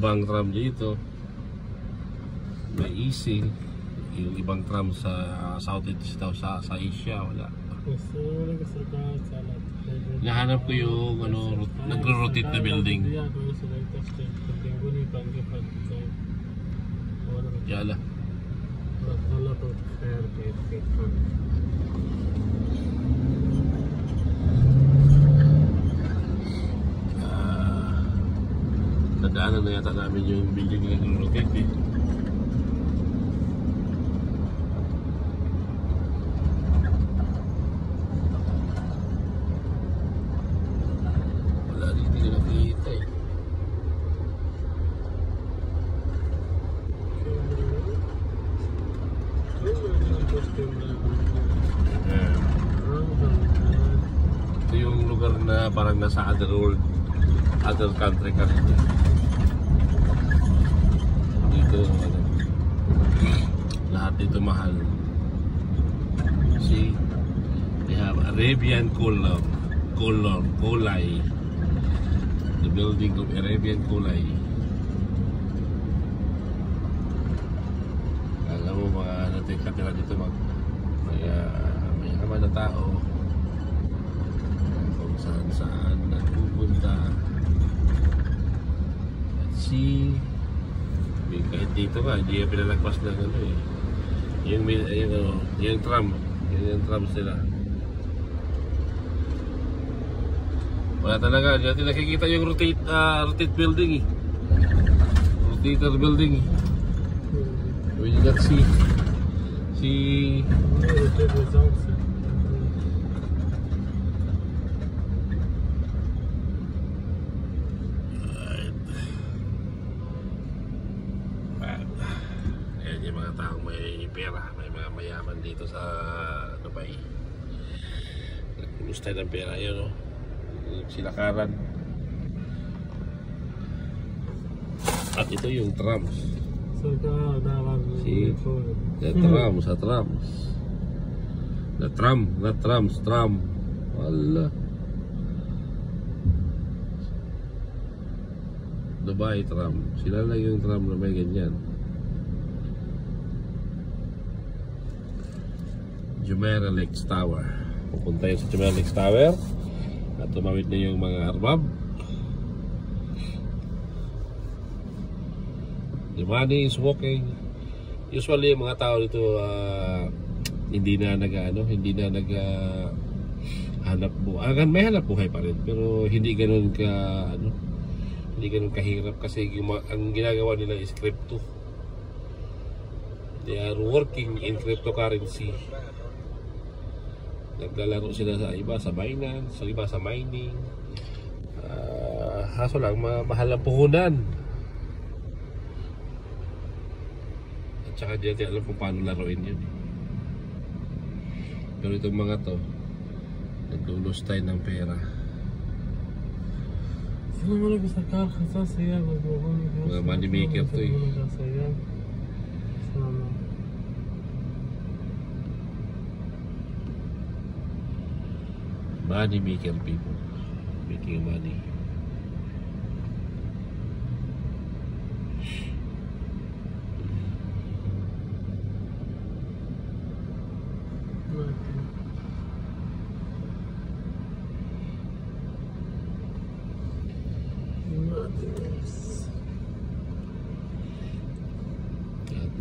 ibang tram dito. May easy. Yung ibang tram sa Southeast daw sa Asia wala. Nahanap ko yung ano, nagro-rotate na building. Yala. Nadaanan na yata namin yung building na nagro-rotate eh. Ito yung lugar na parang nasa other world, other country ka rin. Dito ano, lahat dito mahal. See, they have Arabian Kulay, the building of Arabian Kulay. Alam mo mga natitira dito may naman na tao kung saan nagpupunta. At see, kahit dito nga hindi yung pinalagpas ng ano eh, yung tram, yung tram sila. Wala talaga, dito nakikita yung rotate building eh, rotator building eh. We did not see ayan yung mga taong may pera, may mga mayaman dito sa Dubai. Nagpulustay ng pera yun, no? Silakaran. At ito yung trams. See? The trams. The tram. Wala. Dubai tram. Sila lang yung tram na may ganyan. Jumeirah Lakes Tower. Pupunta yun sa Jumeirah Lakes Tower. At tumawid na yung mga arbab. The money is walking. Usually yung mga tao dito hindi na hanap buhay. May hanap buhay pa rin pero hindi ganoon kahirap kasi ang ginagawa nila is crypto. They are working in cryptocurrency. Naglalaro sila sa iba sa Binance, sa iba sa mining. Haso lang mahal ang puhunan. Tsaka di natin alam kung paano laruin yun. Pero itong mga to naglulos tayo ng pera. Mga money maker to eh. Money maker people making money.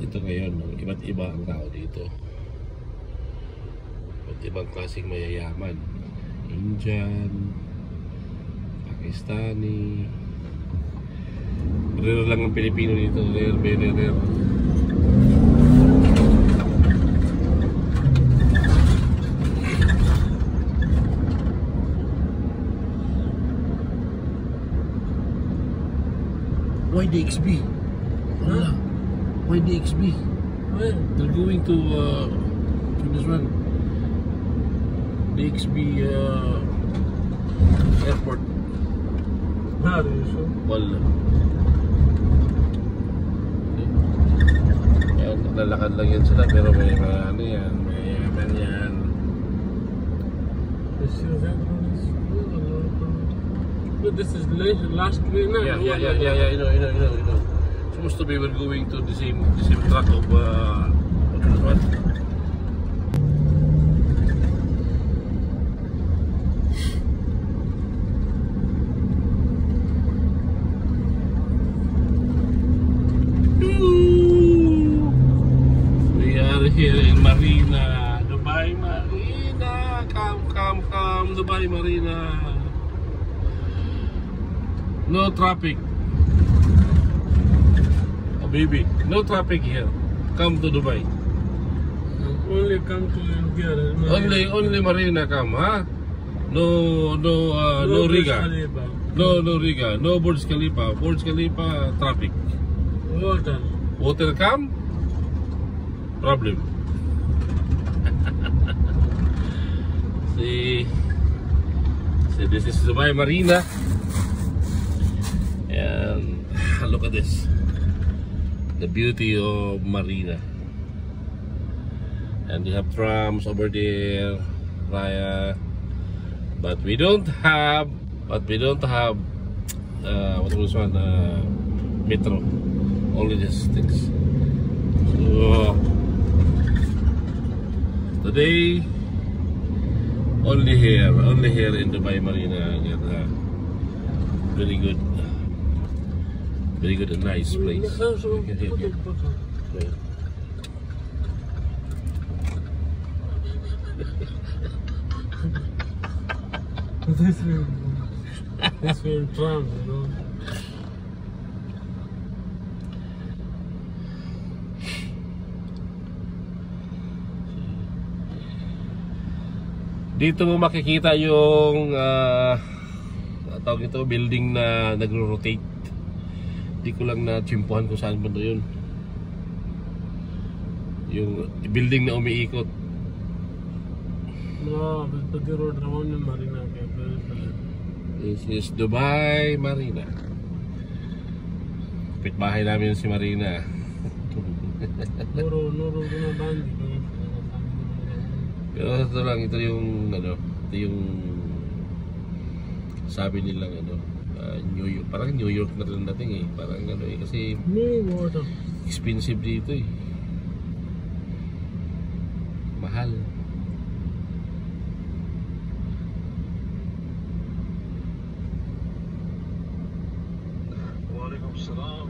Dito ngayon, iba't iba ang tao dito. Iba't ibang klaseng mayayaman. Indian, Pakistani. Rare lang ang Pilipino dito. Very rare. Why DXB? Huh? Why DXB? Where? They're going to this one. DXB airport. Are you sure? Wala. Yan, naglalakad lang yan sila pero may ano yan, may yan. But this is last week now. Yeah, you know. supposed to be we're going to the same track of what? We are here in Marina, Dubai Marina. Come, Dubai Marina. No traffic. Oh, baby, no traffic here. Come to Dubai. Only come to here. Only Marina come, huh? No Riga. No Riga. No Burj Khalifa. Burj Khalifa traffic. Water come? Problem. See, this is Dubai Marina. And look at this. The beauty of Marina. And they have trams over there, Raya. But we don't have what was one metro. Only these things. So today only here in Dubai Marina. Very good and nice place. Here. This will tram, you know. Dito mo makikita yung tawag ito, building na nagro-rotate. Di ko lang na-chimpuhan kung saan banda yun. Yung building na umiikot. No, but the road around in Marina. This is Dubai Marina. Kapitbahay namin si Marina. No road na bandi. Pero ito lang, ito yung sabi nilang New York, parang New York na rin dating parang kasi expensive dito mahal. Waalaikum salam.